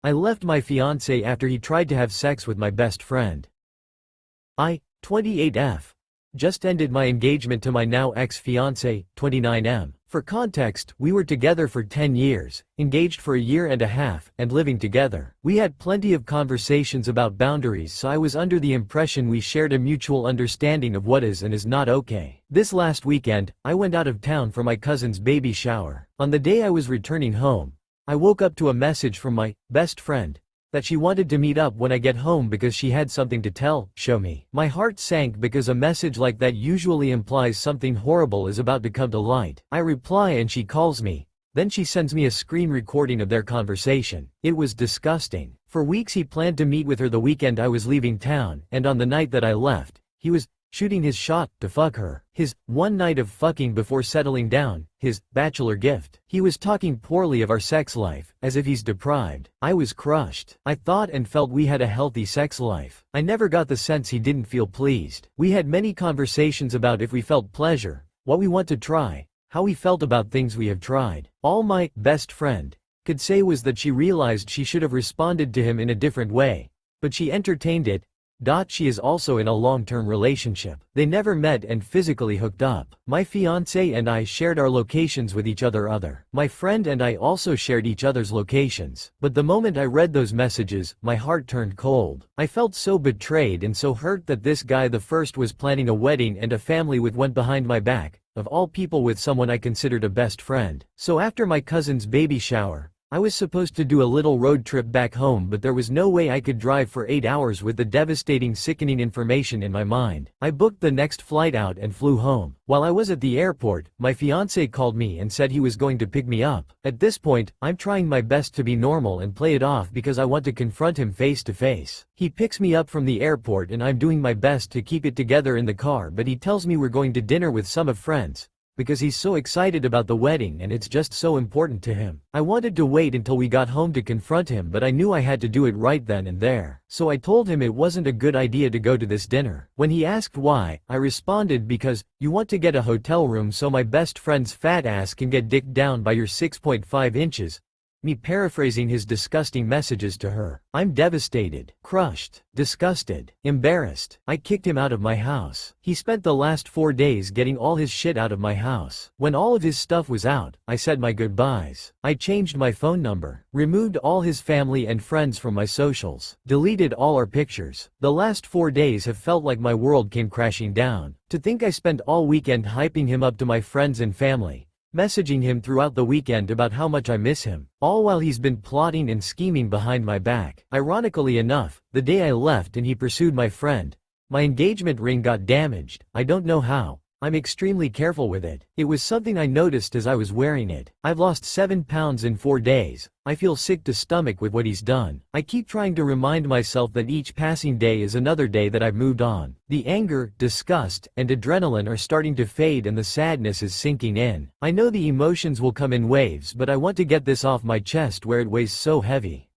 I left my fiance after he tried to have sex with my best friend. I, 28F. Just ended my engagement to my now ex-fiance, 29M. For context, we were together for 10 years, engaged for a year and a half, and living together. We had plenty of conversations about boundaries, so I was under the impression we shared a mutual understanding of what is and is not okay. This last weekend, I went out of town for my cousin's baby shower. On the day I was returning home, I woke up to a message from my best friend that she wanted to meet up when I get home because she had something to show me. My heart sank because a message like that usually implies something horrible is about to come to light. I reply and she calls me. Then she sends me a screen recording of their conversation. It was disgusting. For weeks he planned to meet with her the weekend I was leaving town, and on the night that I left, he was shooting his shot to fuck her. His one night of fucking before settling down, his bachelor gift. He was talking poorly of our sex life, as if he's deprived. I was crushed. I thought and felt we had a healthy sex life. I never got the sense he didn't feel pleased. We had many conversations about if we felt pleasure, what we want to try, how we felt about things we have tried. All my best friend could say was that she realized she should have responded to him in a different way, but she entertained it. She is also in a long-term relationship. They never met and physically hooked up. My fiancé and I shared our locations with each other. My friend and I also shared each other's locations. But the moment I read those messages, my heart turned cold. I felt so betrayed and so hurt that this guy the first was planning a wedding and a family with went behind my back, of all people with someone I considered a best friend. So after my cousin's baby shower, I was supposed to do a little road trip back home, but there was no way I could drive for 8 hours with the devastating, sickening information in my mind. I booked the next flight out and flew home. While I was at the airport, my fiancé called me and said he was going to pick me up. At this point, I'm trying my best to be normal and play it off because I want to confront him face to face. He picks me up from the airport and I'm doing my best to keep it together in the car, but he tells me we're going to dinner with some of friends, because he's so excited about the wedding and it's just so important to him. I wanted to wait until we got home to confront him, but I knew I had to do it right then and there. So I told him it wasn't a good idea to go to this dinner. When he asked why, I responded, because you want to get a hotel room so my best friend's fat ass can get dicked down by your 6.5 inches. Me paraphrasing his disgusting messages to her. I'm devastated, crushed, disgusted, embarrassed. I kicked him out of my house. He spent the last 4 days getting all his shit out of my house. When all of his stuff was out, I said my goodbyes. I changed my phone number, removed all his family and friends from my socials, deleted all our pictures. The last 4 days have felt like my world came crashing down. To think I spent all weekend hyping him up to my friends and family, messaging him throughout the weekend about how much I miss him, all while he's been plotting and scheming behind my back. Ironically enough, the day I left and he pursued my friend, my engagement ring got damaged. I don't know how. I'm extremely careful with it. It was something I noticed as I was wearing it. I've lost 7 pounds in 4 days. I feel sick to stomach with what he's done. I keep trying to remind myself that each passing day is another day that I've moved on. The anger, disgust, and adrenaline are starting to fade and the sadness is sinking in. I know the emotions will come in waves, but I want to get this off my chest where it weighs so heavy.